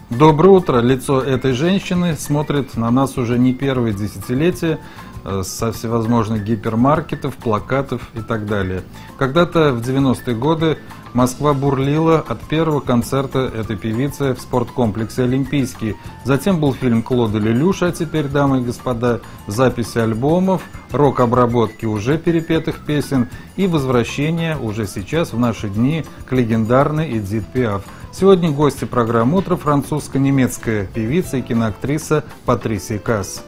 Доброе утро. Лицо этой женщины смотрит на нас уже не первое десятилетие со всевозможных гипермаркетов, плакатов и так далее. Когда-то в 90-е годы Москва бурлила от первого концерта этой певицы в спорткомплексе «Олимпийский». Затем был фильм «Клода Лелюша», а теперь, дамы и господа, записи альбомов, рок-обработки уже перепетых песен и возвращение уже сейчас, в наши дни, к легендарной Эдит Пиаф. Сегодня гости программы «Утро» французско-немецкая певица и киноактриса Патрисия Касс.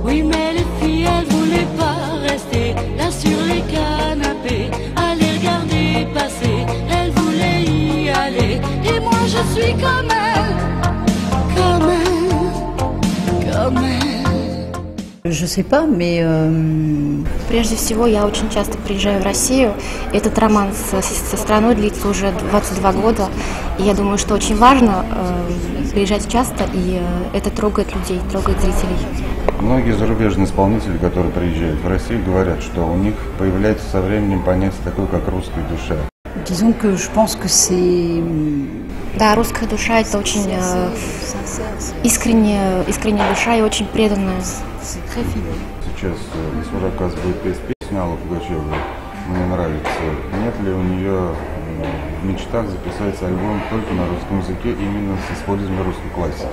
Oui, mais les filles, elles voulaient pas rester là sur les canapés, aller regarder passer. Elles voulaient y aller, et moi je suis comme elle, comme elle, comme elle. Je sais pas, mais Прежде всего, я очень часто приезжаю в Россию. Этот роман со страной длится уже 22 года. И я думаю, что очень важно приезжать часто, и это трогает людей, трогает зрителей. Многие зарубежные исполнители, которые приезжают в Россию, говорят, что у них появляется со временем понятие такое, как русская душа. disons que je pense que c'est... Да, русская душа – это очень искренняя душа и очень преданная. Сейчас госпожа Касс будет петь песню Аллы Пугачевой. Мне нравится. Нет ли у нее в мечтах записать альбом только на русском языке, именно с использованием русской классики?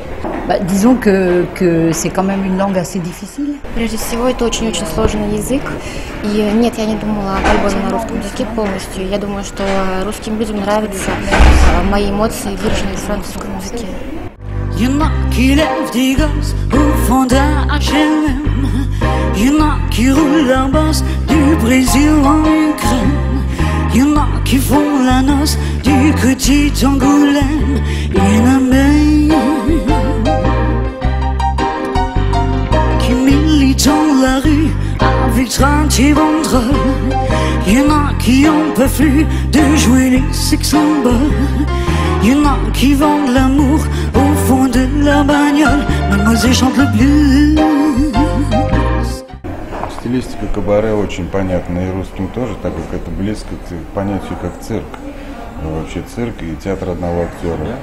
Disons que c'est quand même une langue assez difficile. Прежде всего, это очень-очень сложный язык. И нет, я не думала об альбоме на русском языке полностью. Я думаю, что русским людям нравятся мои эмоции, выраженные в французском языке. Y en a qui lèvent des gosses au fond d'un H&M. Y en a qui roulent leur bosse du Brésil en Ukraine. Y en a qui font la noce du côté d'Angoulême. Y en a même qui militent dans la rue avec 30 et banderoles. Y en a qui en peuvent plus de jouer les sex symboles. Y en a qui vendent l'amour au fond de la bagnole. Mademoiselle chante le blues. Стилистика кабаре очень понятна и русским тоже, так как это близко к понятию как цирк. Вообще цирк и театр одного актера.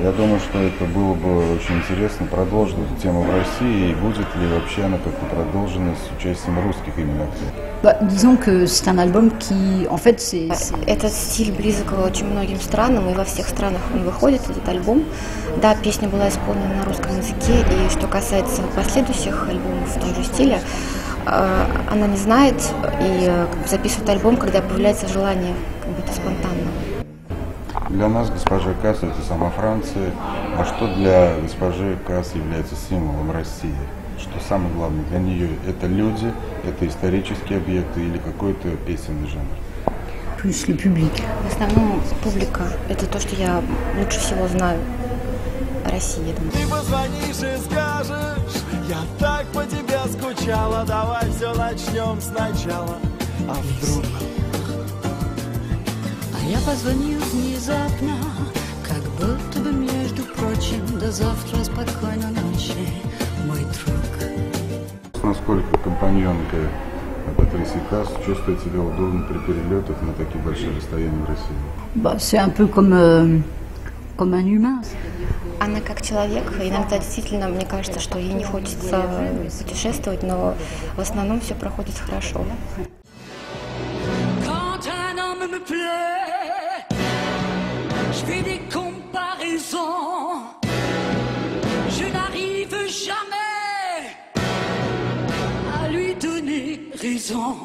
Я думаю, что это было бы очень интересно продолжить эту тему в России, и будет ли вообще она как-то продолжена с участием русских именно актеров. Disons que c'est un album qui, en fait, c'est... Этот стиль близок очень многим странам, и во всех странах он выходит, этот альбом. Да, песня была исполнена на русском языке, и что касается последующих альбомов в том же стиле, она не знает и записывает альбом, когда появляется желание, как бы это спонтанно. Для нас госпожа Касс — это сама Франция, а что для госпожи Касс является символом России? Что самое главное для нее — это люди, это исторические объекты или какой-то песенный жанр? Plus le public. В основном публика – это то, что я лучше всего знаю о России, я думаю. Ты позвонишь и скажешь: я так по тебе скучала, давай все начнем сначала. А вдруг? Я позвонил внезапно, как будто бы между прочим. До завтра, спокойной ночи, мой друг. Насколько компаньонка Патрисия Касс чувствует себя удобно при перелетах на такие большие расстояния в России? C'est un peu comme un humain. Она как человек, иногда действительно, мне кажется, что ей не хочется путешествовать, но в основном все проходит хорошо. Quand un homme me plaît, je fais des comparaisons. Je n'arrive jamais à lui donner raison.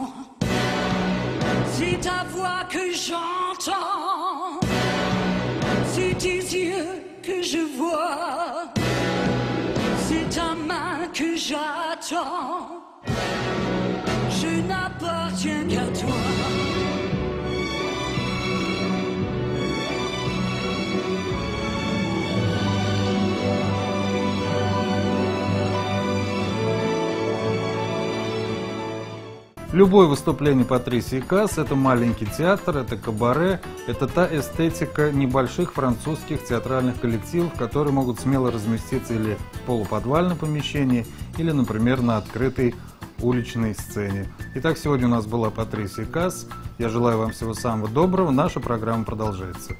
C'est ta voix que j'entends, c'est tes yeux que je vois, c'est ta main que j'attends. Je n'appartiens qu'à toi. Любое выступление Патрисии Касс – это маленький театр, это кабаре, это та эстетика небольших французских театральных коллективов, которые могут смело разместиться или в полуподвальном помещении, или, например, на открытой уличной сцене. Итак, сегодня у нас была Патрисия Касс. Я желаю вам всего самого доброго. Наша программа продолжается.